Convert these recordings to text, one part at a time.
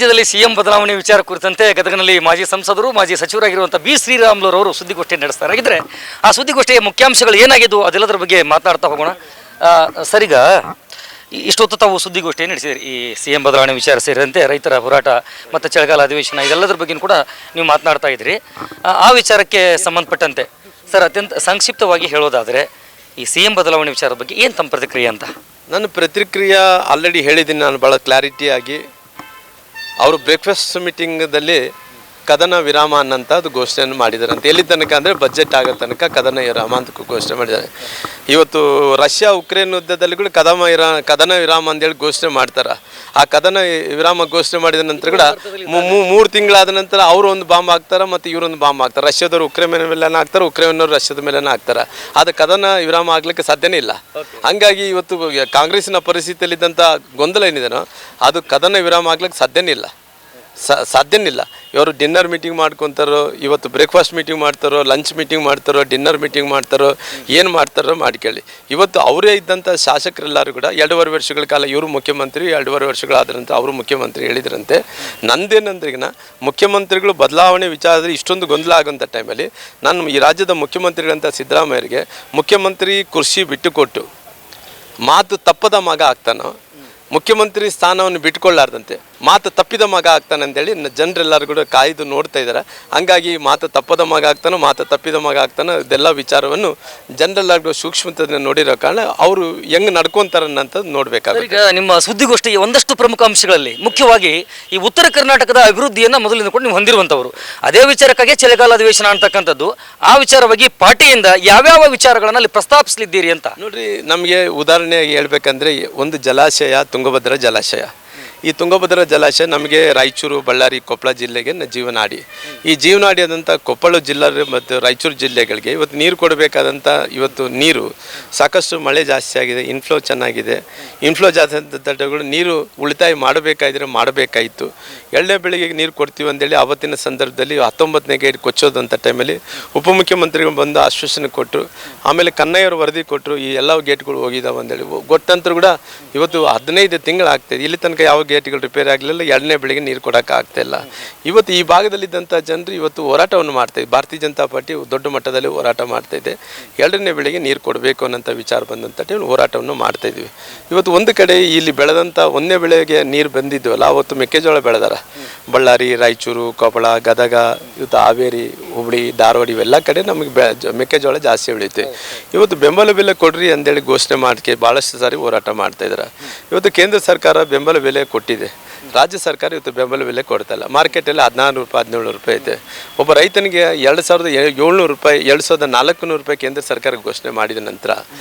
ರಾಜ್ಯದಲ್ಲಿ ಸಿಎಂ ಬದಲಾವಣೆ ವಿಚಾರ ಕುರಿತಂತೆ ಗದಗನಲ್ಲಿ ಮಾಜಿ ಸಂಸದರು ಮಾಜಿ ಸಚಿವರಾಗಿರುವಂಥ ಬಿ ಶ್ರೀರಾಮುಲುರವರು ಸುದ್ದಿಗೋಷ್ಠಿ ನಡೆಸ್ತಾರೆ. ಹಾಗಿದ್ರೆ ಆ ಸುದ್ದಿಗೋಷ್ಠಿಯ ಮುಖ್ಯಾಂಶಗಳು ಏನಾಗಿದ್ದು ಅದೆಲ್ಲದರ ಬಗ್ಗೆ ಮಾತನಾಡ್ತಾ ಹೋಗೋಣ. ಸರಿಗ ಇಷ್ಟೊತ್ತು ತಾವು ಸುದ್ದಿಗೋಷ್ಠಿ ನಡೆಸಿದ್ರಿ. ಈ ಸಿಎಂ ಬದಲಾವಣೆ ವಿಚಾರ ಸೇರಿದಂತೆ ರೈತರ ಹೋರಾಟ ಮತ್ತು ಚಳಿಗಾಲ ಅಧಿವೇಶನ ಇದೆಲ್ಲದರ ಬಗ್ಗೆ ಕೂಡ ನೀವು ಮಾತನಾಡ್ತಾ ಇದ್ರಿ. ಆ ವಿಚಾರಕ್ಕೆ ಸಂಬಂಧಪಟ್ಟಂತೆ ಸರ್ ಅತ್ಯಂತ ಸಂಕ್ಷಿಪ್ತವಾಗಿ ಹೇಳೋದಾದರೆ ಈ ಸಿಎಂ ಬದಲಾವಣೆ ವಿಚಾರದ ಬಗ್ಗೆ ಏನು ತಮ್ಮ ಪ್ರತಿಕ್ರಿಯೆ ಅಂತ? ನನ್ನ ಪ್ರತಿಕ್ರಿಯೆ ಆಲ್ರೆಡಿ ಹೇಳಿದ್ದೀನಿ. ನಾನು ಭಾಳ ಕ್ಲಾರಿಟಿಯಾಗಿ ಅವರು ಬ್ರೇಕ್ಫಾಸ್ಟ್ ಮೀಟಿಂಗದಲ್ಲಿ ಕದನ ವಿರಾಮ ಅನ್ನೋಂಥದ್ದು ಘೋಷಣೆಯನ್ನು ಮಾಡಿದ್ದಾರೆ ಅಂತ. ಎಲ್ಲಿ ತನಕ ಅಂದರೆ ಬಜೆಟ್ ಆಗೋ ತನಕ ಕದನ ವಿರಾಮ ಅಂತ ಘೋಷಣೆ ಮಾಡಿದ್ದಾರೆ. ಇವತ್ತು ರಷ್ಯಾ ಉಕ್ರೇನ್ ಯುದ್ಧದಲ್ಲಿ ಕೂಡ ಕದನ ವಿರಾಮ ಅಂತೇಳಿ ಘೋಷಣೆ ಮಾಡ್ತಾರೆ. ಆ ಕದನ ವಿರಾಮ ಘೋಷಣೆ ಮಾಡಿದ ನಂತರ ಕೂಡ 3 ತಿಂಗಳಾದ ನಂತರ ಅವರು ಒಂದು ಬಾಂಬ್ ಹಾಕ್ತಾರೆ ಮತ್ತು ಇವರೊಂದು ಬಾಂಬ್ ಹಾಕ್ತಾರೆ. ರಷ್ಯಾದವರು ಉಕ್ರೇನ್ ಮೇಲೆ ಹಾಕ್ತಾರೆ, ಉಕ್ರೇನ್ನವರು ರಷ್ಯಾದ ಮೇಲೆ ಹಾಕ್ತಾರೆ. ಅದು ಕದನ ವಿರಾಮ ಆಗ್ಲಿಕ್ಕೆ ಸಾಧ್ಯನೇ ಇಲ್ಲ. ಹಂಗಾಗಿ ಇವತ್ತು ಕಾಂಗ್ರೆಸ್ಸಿನ ಪರಿಸ್ಥಿತಿಯಲ್ಲಿದ್ದಂಥ ಗೊಂದಲ ಏನಿದೆನೋ ಅದು ಕದನ ವಿರಾಮ ಆಗ್ಲಿಕ್ಕೆ ಸಾಧ್ಯನೇ ಇಲ್ಲ. ಇವರು ಡಿನ್ನರ್ ಮೀಟಿಂಗ್ ಮಾಡ್ಕೊತಾರೋ, ಇವತ್ತು ಬ್ರೇಕ್ಫಾಸ್ಟ್ ಮೀಟಿಂಗ್ ಮಾಡ್ತಾರೋ, ಲಂಚ್ ಮೀಟಿಂಗ್ ಮಾಡ್ತಾರೋ, ಡಿನ್ನರ್ ಮೀಟಿಂಗ್ ಮಾಡ್ತಾರೋ, ಏನು ಮಾಡ್ತಾರೋ ಮಾಡ್ಕೊಳ್ಳಿ. ಇವತ್ತು ಅವರೇ ಇದ್ದಂಥ ಶಾಸಕರೆಲ್ಲರೂ ಕೂಡ 2.5 ವರ್ಷಗಳ ಕಾಲ ಇವರು ಮುಖ್ಯಮಂತ್ರಿ, 2.5 ವರ್ಷಗಳಾದ್ರಂತೆ ಅವರು ಮುಖ್ಯಮಂತ್ರಿ ಹೇಳಿದ್ರಂತೆ. ನಂದೇನಂದ್ರಿಗಿನ ಮುಖ್ಯಮಂತ್ರಿಗಳು ಬದಲಾವಣೆ ವಿಚಾರದಲ್ಲಿ ಇಷ್ಟೊಂದು ಗೊಂದಲ ಆಗೋಂಥ ಟೈಮಲ್ಲಿ ನಾನು ಈ ರಾಜ್ಯದ ಮುಖ್ಯಮಂತ್ರಿಗಳಂತ ಸಿದ್ದರಾಮಯ್ಯರಿಗೆ ಮುಖ್ಯಮಂತ್ರಿ ಕುರ್ಚಿ ಬಿಟ್ಟುಕೊಟ್ಟು ಮಾತು ತಪ್ಪದ ಮಗ ಆಗ್ತಾನೋ, ಮುಖ್ಯಮಂತ್ರಿ ಸ್ಥಾನವನ್ನು ಬಿಟ್ಕೊಳ್ಳಾರ್ದಂತೆ ಮಾತು ತಪ್ಪಿದ ಮಗ ಆಗ್ತಾನೆ ಅಂತೇಳಿ ಜನರೆಲ್ಲರೂ ಕೂಡ ಕಾಯ್ದು ನೋಡ್ತಾ ಇದ್ದಾರೆ. ಹಂಗಾಗಿ ಮಾತು ತಪ್ಪದ ಮಗ ಆಗ್ತಾನೋ, ಮಾತು ತಪ್ಪಿದ ಮಗ ಆಗ್ತಾನೋ ಇದೆಲ್ಲ ವಿಚಾರವನ್ನು ಜನರೆಲ್ಲರಿಗೂ ಸೂಕ್ಷ್ಮತೆ ನೋಡಿರೋ ಕಾರಣ ಅವರು ಹೆಂಗೆ ನಡ್ಕೊತಾರೆ ಅನ್ನೋಂಥದ್ದು ನೋಡಬೇಕಾಗುತ್ತೆ. ಈಗ ನಿಮ್ಮ ಸುದ್ದಿಗೋಷ್ಠಿಯ ಒಂದಷ್ಟು ಪ್ರಮುಖ ಅಂಶಗಳಲ್ಲಿ ಮುಖ್ಯವಾಗಿ ಈ ಉತ್ತರ ಕರ್ನಾಟಕದ ಅಭಿವೃದ್ಧಿಯನ್ನು ಮೊದಲಿಂದ ಕೂಡ ನೀವು ಹೊಂದಿರುವಂಥವರು. ಅದೇ ವಿಚಾರಕ್ಕಾಗಿ ಚಳಿಗಾಲ ಅಧಿವೇಶನ ಅಂತಕ್ಕಂಥದ್ದು. ಆ ವಿಚಾರವಾಗಿ ಪಾರ್ಟಿಯಿಂದ ಯಾವ್ಯಾವ ವಿಚಾರಗಳನ್ನು ಅಲ್ಲಿ ಪ್ರಸ್ತಾಪಿಸಲಿದ್ದೀರಿ ಅಂತ ನೋಡ್ರಿ. ನಮಗೆ ಉದಾಹರಣೆಯಾಗಿ ಹೇಳ್ಬೇಕಂದ್ರೆ ಒಂದು ಜಲಾಶಯ, ತುಂಗಭದ್ರಾ ಜಲಾಶಯ. ಈ ತುಂಗಭದ್ರಾ ಜಲಾಶಯ ನಮಗೆ ರಾಯಚೂರು, ಬಳ್ಳಾರಿ, ಕೊಪ್ಪಳ ಜಿಲ್ಲೆಗೆ ಜೀವನಾಡಿ. ಈ ಜೀವನಾಡಿ ಆದಂಥ ಕೊಪ್ಪಳ ಜಿಲ್ಲೆ ಮತ್ತು ರಾಯಚೂರು ಜಿಲ್ಲೆಗಳಿಗೆ ಇವತ್ತು ನೀರು ಕೊಡಬೇಕಾದಂಥ ಇವತ್ತು ನೀರು ಸಾಕಷ್ಟು ಮಳೆ ಜಾಸ್ತಿ ಆಗಿದೆ, ಇನ್ಫ್ಲೋ ಚೆನ್ನಾಗಿದೆ. ಇನ್ಫ್ಲೋ ಜಾಸ್ತಿ ಆದಂಥಗಳು ನೀರು ಉಳಿತಾಯ ಮಾಡಬೇಕಾಯಿತು. ಎಳ್ಳೆ ಬೆಳೆಗೆ ನೀರು ಕೊಡ್ತೀವಿ ಅಂತೇಳಿ ಆವತ್ತಿನ ಸಂದರ್ಭದಲ್ಲಿ 19ನೇ ಗೇಟ್ ಕೊಚ್ಚೋದಂಥ ಟೈಮಲ್ಲಿ ಉಪಮುಖ್ಯಮಂತ್ರಿಗಳು ಬಂದು ಆಶ್ವಾಸನೆ ಕೊಟ್ಟರು. ಆಮೇಲೆ ಕನ್ನಯ್ಯವರು ವರದಿ ಕೊಟ್ಟರು, ಈ ಎಲ್ಲ ಗೇಟ್ಗಳು ಹೋಗಿದ್ದಾವೆ ಅಂತೇಳಿ. ಗೊತ್ತಂತರೂ ಕೂಡ ಇವತ್ತು 15 ತಿಂಗಳಾಗ್ತಾಯಿದೆ. ಇಲ್ಲಿ ತನಕ ಯಾವ ಗೇಟ್ಗಳು ರಿಪೇರಿ ಆಗಲಿಲ್ಲ, 2ನೇ ಬೆಳೆಗೆ ನೀರು ಕೊಡೋಕೆ ಆಗ್ತಾಯಿಲ್ಲ. ಇವತ್ತು ಈ ಭಾಗದಲ್ಲಿದ್ದಂಥ ಜನರು ಇವತ್ತು ಹೋರಾಟವನ್ನು ಮಾಡ್ತಾಯಿದೆ. ಭಾರತೀಯ ಜನತಾ ಪಾರ್ಟಿ ದೊಡ್ಡ ಮಟ್ಟದಲ್ಲಿ ಹೋರಾಟ ಮಾಡ್ತಾಯಿದೆ. 2ನೇ ಬೆಳೆಗೆ ನೀರು ಕೊಡಬೇಕು ಅನ್ನೋಂಥ ವಿಚಾರ ಬಂದಂಥ ಟೈಮ್ ಹೋರಾಟವನ್ನು ಮಾಡ್ತಾಯಿದ್ವಿ. ಇವತ್ತು ಒಂದು ಕಡೆ ಇಲ್ಲಿ ಬೆಳೆದಂಥ 1ನೇ ಬೆಳೆಗೆ ನೀರು ಬಂದಿದ್ವಲ್ಲ, ಅವತ್ತು ಮೆಕ್ಕೆಜೋಳ ಬೆಳೆದಾರ. ಬಳ್ಳಾರಿ, ರಾಯಚೂರು, ಕೊಪ್ಪಳ, ಗದಗ, ಇವತ್ತು ಹಾವೇರಿ, ಹುಬ್ಬಳ್ಳಿ, ಧಾರವಾಡ ಇವೆಲ್ಲ ಕಡೆ ನಮಗೆ ಮೆಕ್ಕೆಜೋಳ ಜಾಸ್ತಿ ಬೆಳೆಯುತ್ತೆ. ಇವತ್ತು ಬೆಂಬಲ ಬೆಲೆ ಕೊಡ್ರಿ ಅಂತೇಳಿ ಘೋಷಣೆ ಮಾಡೋಕ್ಕೆ ಭಾಳಷ್ಟು ಸಾರಿ ಹೋರಾಟ ಮಾಡ್ತಾಯಿದ್ದಾರೆ. ಇವತ್ತು ಕೇಂದ್ರ ಸರ್ಕಾರ ಬೆಂಬಲ ಬೆಲೆ ಕೊಟ್ಟಿದೆ, ರಾಜ್ಯ ಸರ್ಕಾರ ಇವತ್ತು ಬೆಂಬಲ ಬೆಲೆ ಕೊಡ್ತಾಯಿಲ್ಲ. ಮಾರ್ಕೆಟಲ್ಲಿ 16 ರೂಪಾಯಿ 17 ರೂಪಾಯಿ ಐತೆ. ಒಬ್ಬ ರೈತನಿಗೆ 2,700 ರೂಪಾಯಿ 2,400 ರೂಪಾಯಿ ಕೇಂದ್ರ ಸರ್ಕಾರ ಘೋಷಣೆ ಮಾಡಿದ ನಂತರ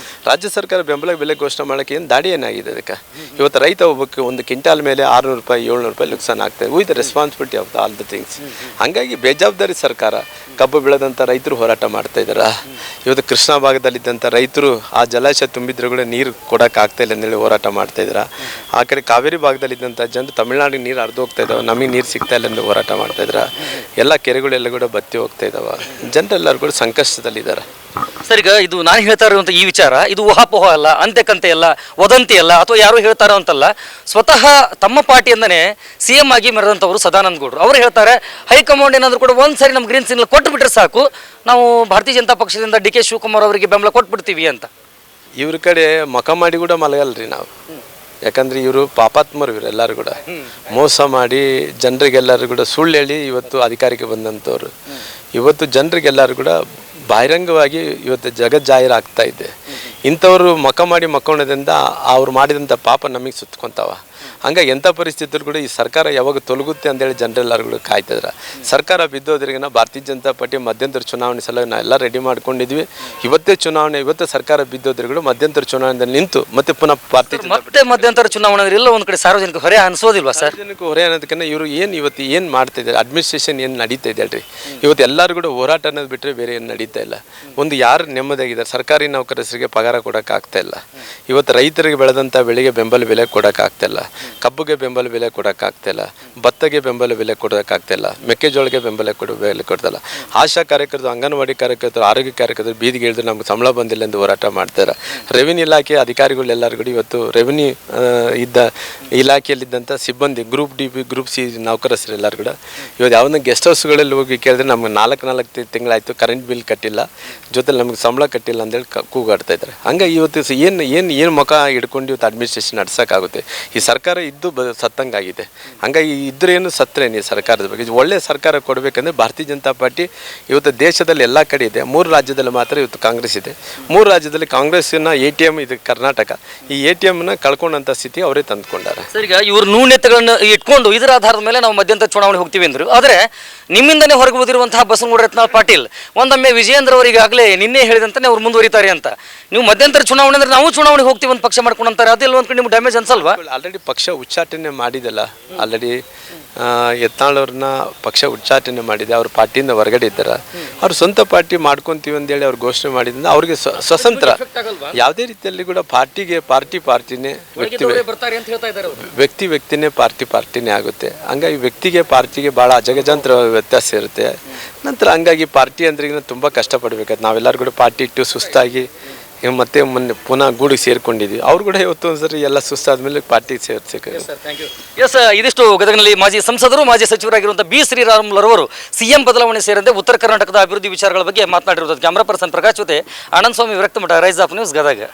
ರಾಜ್ಯ ಸರ್ಕಾರ ಬೆಂಬಲ ಬೆಲೆ ಘೋಷಣೆ ಮಾಡೋಕ್ಕೆ ಏನು ದಾಡಿ ಏನಾಗಿದೆ ಅದಕ್ಕೆ? ಇವತ್ತು ರೈತ ಒಬ್ಬಕ್ಕೆ ಒಂದು ಕ್ವಿಂಟಾಲ್ ಮೇಲೆ 600 ರೂಪಾಯಿ 700 ರೂಪಾಯಿ ನುಕ್ಸಾನ್ ಆಗ್ತದೆ. With the responsibility of all the things. ಹಾಗಾಗಿ ಬೇಜವಾಬ್ದಾರಿ ಸರ್ಕಾರ ಕಬ್ಬು ಬೆಳೆದಂಥ ರೈತರು ಹೋರಾಟ ಮಾಡ್ತಾ ಇದ್ದಾರೆ. ಇವತ್ತು ಕೃಷ್ಣಾ ಭಾಗದಲ್ಲಿದ್ದಂಥ ರೈತರು ಆ ಜಲಾಶಯ ತುಂಬಿದ್ರು ಕೂಡ ನೀರು ಕೊಡೋಕೆ ಆಗ್ತಾಯಿಲ್ಲ ಅಂತೇಳಿ ಹೋರಾಟ ಮಾಡ್ತಾಯಿದ್ದಾರೆ. ಆ ಕಡೆ ಕಾವೇರಿ ಭಾಗದಲ್ಲಿದ್ದಂಥ ಜನರು ತಮಿಳ್ನಾಡಿಗೆ ನೀರು ಹರಿದು ಹೋಗ್ತಾ ಇದ್ದಾವೆ, ನಮಗೆ ನೀರು ಸಿಗ್ತಾ ಇಲ್ಲ ಎಂದು ಹೋರಾಟ ಮಾಡ್ತಾಯಿದ್ದಾರೆ. ಎಲ್ಲ ಕೆರೆಗಳೆಲ್ಲ ಕೂಡ ಬತ್ತಿ ಹೋಗ್ತಾ ಇದ್ದಾವೆ. ಜನರೆಲ್ಲರೂ ಕೂಡ ಸಂಕಷ್ಟದಲ್ಲಿದ್ದಾರೆ. ಸರ್, ಈಗ ಇದು ನಾನು ಹೇಳ್ತಾ ಇರುವಂಥ ಈ ವಿಚಾರ ಇದು ಊಹಾಪೋಹ ಅಲ್ಲ, ಅಂತೆಕಂತೆ ಅಲ್ಲ, ವದಂತಿ ಅಲ್ಲ, ಅಥವಾ ಯಾರು ಹೇಳ್ತಾರೋ ಅಂತಲ್ಲ. ಸ್ವತಃ ತಮ್ಮ ಪಾರ್ಟಿಯಿಂದನೇ CM ಆಗಿ ಮೆರೆದಂಥವರು ಸದಾನಂದ ಗೌಡರು ಅವರು ಹೇಳ್ತಾರೆ, ಹೈಕಮಾಂಡ್ ಏನಾದರೂ ಕೂಡ ಒಂದ್ಸರಿ ನಮ್ಮ ಗ್ರೀನ್ ಸಿಗ್ನಲ್ ಕೊಟ್ಟು ಬಿಟ್ರೆ ಸಾಕು, ನಾವು ಭಾರತೀಯ ಜನತಾ ಪಕ್ಷದಿಂದ DK ಶಿವಕುಮಾರ್ ಅವರಿಗೆ ಬೆಂಬಲ ಕೊಟ್ಬಿಡ್ತೀವಿ ಅಂತ. ಇವ್ರ ಕಡೆ ಮಕ ಮಾಡಿ ಕೂಡ ಮಲಗಲ್ರಿ ನಾವು. ಯಾಕಂದರೆ ಇವರು ಪಾಪಾತ್ಮರು, ಇವರೆಲ್ಲರೂ ಕೂಡ ಮೋಸ ಮಾಡಿ ಜನರಿಗೆಲ್ಲರೂ ಕೂಡ ಸುಳ್ಳು ಹೇಳಿ ಇವತ್ತು ಅಧಿಕಾರಕ್ಕೆ ಬಂದಂಥವ್ರು. ಇವತ್ತು ಜನರಿಗೆಲ್ಲರೂ ಕೂಡ ಬಹಿರಂಗವಾಗಿ ಇವತ್ತು ಜಗಜ್ಜಾಹೀರಾಗ್ತಾ ಇದೆ. ಇಂಥವರು ಮಕ ಮಾಡಿ ಮಕ್ಕೊಳ್ಳೋದ್ರಿಂದ ಅವ್ರು ಮಾಡಿದಂಥ ಪಾಪ ನಮಗೆ ಸುತ್ಕೊತಾವ. ಹಂಗಾಗಿ ಎಂಥ ಪರಿಸ್ಥಿತಿಯಲ್ಲೂ ಕೂಡ ಈ ಸರ್ಕಾರ ಯಾವಾಗ ತೊಲಗುತ್ತೆ ಅಂತೇಳಿ ಜನರೆಲ್ಲರೂ ಕೂಡ ಕಾಯ್ತಿದ್ರೆ. ಸರ್ಕಾರ ಬಿದ್ದೋದ್ರಿಗಿನ ಭಾರತೀಯ ಜನತಾ ಪಾರ್ಟಿ ಮಧ್ಯಂತರ ಚುನಾವಣೆ ಸಲ ನಾವೆಲ್ಲ ರೆಡಿ ಮಾಡ್ಕೊಂಡಿದ್ವಿ. ಇವತ್ತೇ ಚುನಾವಣೆ, ಇವತ್ತೇ ಸರ್ಕಾರ ಬಿದ್ದೋದ್ರಿ ಕೂಡ ಮಧ್ಯಂತರ ಚುನಾವಣೆಯಲ್ಲಿ ನಿಂತು ಮತ್ತೆ ಪುನಃ ಮತ್ತೆ ಮಧ್ಯಂತರ ಚುನಾವಣೆ ಎಲ್ಲ ಒಂದು ಕಡೆ ಸಾರ್ವಜನಿಕ ಹೊರೆ ಅನಿಸೋದಿಲ್ವಾ ಸರ್? ಸಾರ್ವಜನಿಕ ಹೊರೆ ಅನ್ನೋದಕ್ಕಿಂತ ಇವರು ಇವತ್ತು ಏನು ಮಾಡ್ತಾಯಿದ್ದಾರೆ, ಅಡ್ಮಿನಿಸ್ಟ್ರೇಷನ್ ಏನು ನಡೀತಾ ಇದೆ ಅಲ್ರಿ. ಇವತ್ತು ಎಲ್ಲರೂ ಕೂಡ ಹೋರಾಟ ಅನ್ನೋದು ಬಿಟ್ಟರೆ ಬೇರೆ ಏನು ನಡೀತಾ ಇಲ್ಲ. ಒಂದು ಯಾರು ನೆಮ್ಮದಿಯಾಗಿದ್ದಾರೆ, ಸರ್ಕಾರಿ ನೌಕರರಿಗೆ ಪಗಾರ ಕೊಡೋಕ್ಕಾಗ್ತಾ ಇಲ್ಲ. ಇವತ್ತು ರೈತರಿಗೆ ಬೆಳೆದಂಥ ಬೆಳೆಗೆ ಬೆಂಬಲ ಬೆಲೆ ಕೊಡೋಕ್ಕಾಗ್ತಾ ಇಲ್ಲ. ಕಬ್ಬುಗೆ ಬೆಂಬಲ ಬೆಲೆ ಕೊಡೋಕ್ಕಾಗ್ತಿಲ್ಲ, ಭತ್ತಗೆ ಬೆಂಬಲ ಬೆಲೆ ಕೊಡೋಕ್ಕಾಗ್ತಿಲ್ಲ, ಮೆಕ್ಕೆಜೋಳಕ್ಕೆ ಬೆಲೆ ಕೊಡ್ತಲ್ಲ. ಆಶಾ ಕಾರ್ಯಕರ್ತರು, ಅಂಗನವಾಡಿ ಕಾರ್ಯಕರ್ತರು, ಆರೋಗ್ಯ ಕಾರ್ಯಕರ್ತರು ಬೀದಿಗೆ ಇಳಿದು ನಮ್ಗೆ ಸಂಬಳ ಬಂದಿಲ್ಲ ಎಂದು ಹೋರಾಟ ಮಾಡ್ತಾರೆ. ರೆವಿನ್ಯೂ ಇಲಾಖೆ ಅಧಿಕಾರಿಗಳೆಲ್ಲರೂ ಕೂಡ ಇವತ್ತು ರೆವಿನ್ಯೂ ಇಲಾಖೆಯಲ್ಲಿದ್ದಂಥ ಸಿಬ್ಬಂದಿ group D B group C ನೌಕರಸ್ಥರು ಎಲ್ಲರೂ ಕೂಡ ಇವತ್ತು ಯಾವುದನ್ನ ಗೆಸ್ಟ್ ಹೌಸ್ಗಳಲ್ಲಿ ಹೋಗಿ ಕೇಳಿದ್ರೆ ನಮ್ಗೆ 4 ತಿಂಗಳಾಯಿತು ಕರೆಂಟ್ ಬಿಲ್ ಕಟ್ಟಿಲ್ಲ, ಜೊತೆಲಿ ನಮ್ಗೆ ಸಂಬಳ ಕಟ್ಟಿಲ್ಲ ಅಂತೇಳಿ ಕೂಗಾಡ್ತಾ ಇದ್ದಾರೆ. ಹಂಗಾಗಿ ಇವತ್ತು ಏನು ಮುಖ ಹಿಡ್ಕೊಂಡು ಇವತ್ತು ಅಡ್ಮಿನಿಸ್ಟ್ರೇಷನ್ ನಡ್ಸೋಕ್ಕಾಗುತ್ತೆ? ಈ ಸರ್ಕಾರ ಇದ್ದು ಸತ್ತಂಗಾಗಿದೆ. ಹಂಗಾಗಿ ಇದ್ರೇನು ಸತ್ರೇನು ಈ ಸರ್ಕಾರದ ಬಗ್ಗೆ? ಒಳ್ಳೆ ಸರ್ಕಾರ ಕೊಡಬೇಕಂದ್ರೆ ಭಾರತೀಯ ಜನತಾ ಪಾರ್ಟಿ ಇವತ್ತು ದೇಶದಲ್ಲಿ ಎಲ್ಲ ಕಡೆ ಇದೆ. 3 ರಾಜ್ಯದಲ್ಲಿ ಮಾತ್ರ ಇವತ್ತು ಕಾಂಗ್ರೆಸ್ ಇದೆ. 3 ರಾಜ್ಯದಲ್ಲಿ ಕಾಂಗ್ರೆಸ್ಸಿನ ATM ಇದು ಕರ್ನಾಟಕ. ಈ ATMನ ಕಳ್ಕೊಂಡಂಥ ಸ್ಥಿತಿ ಅವರೇ ತಂದುಕೊಂಡಾರೆ. ಸರ್, ಈಗ ಇವ್ರ ನ್ಯೂನತೆಗಳನ್ನು ಇಟ್ಕೊಂಡು ಇದರ ಆಧಾರದ ಮೇಲೆ ನಾವು ಮಧ್ಯಂತರ ಚುನಾವಣೆ ಹೋಗ್ತೀವಿ ಅಂದರು. ಆದರೆ ನಿಮ್ಮಿಂದನೇ ಹೊರಗೆ ಬಂದಿರುವಂತಹ ಬಸವನಗೌಡ ಯತ್ನಾಳ್ ಪಾಟೀಲ್ ಒಂದೊಮ್ಮೆ ವಿಜಯೇಂದ್ರ ಅವರಿಗಾಗಲೇ ನಿನ್ನೆ ಹೇಳಿದಂತೆ ಅವ್ರು ಮುಂದುವರಿತಾರೆ ಅಂತ. ನೀವು ಮಧ್ಯಂತರ ಚುನಾವಣೆ ಅಂದ್ರೆ ನಾವು ಚುನಾವಣೆಗೆ ಹೋಗ್ತೀವಿ ಒಂದು ಪಕ್ಷ ಮಾಡ್ಕೊಂಡಂತಾರೆ, ಅದೆಲ್ಲ ಒಂದು ಕಡೆ ನಿಮ್ಗೆ ಡ್ಯಾಮೇಜ್ ಅನ್ಸಲ್ವಾ? ಆಲ್ರೆಡಿ ಪಕ್ಷ ಉಚ್ಚಾಟನೆ ಮಾಡಿದಲ್ಲ, ಆಲ್ರೆಡಿ ಯತ್ನಾಳ್ ಪಕ್ಷ ಉಚ್ಚಾಟನೆ ಮಾಡಿದೆ. ಅವ್ರ ಪಾರ್ಟಿಯಿಂದ ಹೊರಗಡೆ ಇದ್ದಾರೆ. ಅವ್ರು ಸ್ವಂತ ಪಾರ್ಟಿ ಮಾಡ್ಕೊತೀವಿ ಅಂತೇಳಿ ಅವ್ರು ಘೋಷಣೆ ಮಾಡಿದಿಂದ ಅವ್ರಿಗೆ ಸ್ವತಂತ್ರ ಯಾವುದೇ ರೀತಿಯಲ್ಲಿ ಕೂಡ ಪಾರ್ಟಿನೇ ವ್ಯಕ್ತಿನೇ ಪಾರ್ಟಿನೇ ಆಗುತ್ತೆ. ಹಂಗಾಗಿ ವ್ಯಕ್ತಿಗೆ ಪಾರ್ಟಿಗೆ ಭಾಳ ಅಜಗಜಾಂತರ ವ್ಯತ್ಯಾಸ ಇರುತ್ತೆ. ನಂತರ ಹಂಗಾಗಿ ಪಾರ್ಟಿ ಅಂದ್ರೆ ಈಗ ತುಂಬ ಕಷ್ಟಪಡಬೇಕಾದ್ರೆ ನಾವೆಲ್ಲರೂ ಕೂಡ ಪಾರ್ಟಿ ಇಟ್ಟು ಸುಸ್ತಾಗಿ ಮತ್ತೆ ಮೊನ್ನೆ ಪುನಃ ಗೂಡಿಗೆ ಸೇರ್ಕೊಂಡಿದ್ವಿ. ಅವ್ರು ಕೂಡ ಇವತ್ತು ಒಂದ್ಸರಿ ಎಲ್ಲ ಸುಸ್ತಾದ್ಮೇಲೆ ಪಾರ್ಟಿಗೆ ಸೇರ್ಸಕ್ಕೆ. ಎಸ್, ಇದಿಷ್ಟು ಗದಗನಲ್ಲಿ ಮಾಜಿ ಸಂಸದರು ಮಾಜಿ ಸಚಿವರಾಗಿರುವಂಥ ಬಿ ಶ್ರೀರಾಮುಲುರವರು CM ಬದಲಾವಣೆ ಸೇರಿದಂತೆ ಉತ್ತರ ಕರ್ನಾಟಕದ ಅಭಿವೃದ್ಧಿ ವಿಚಾರಗಳ ಬಗ್ಗೆ ಮಾತನಾಡಿರುವುದು. ಕ್ಯಾಮ್ರಾ ಪರ್ಸನ್ ಪ್ರಕಾಶ್ ಜೊತೆ ಆನಂದ್ ಸ್ವಾಮಿ, Viraktamath, rise of news, Gadag.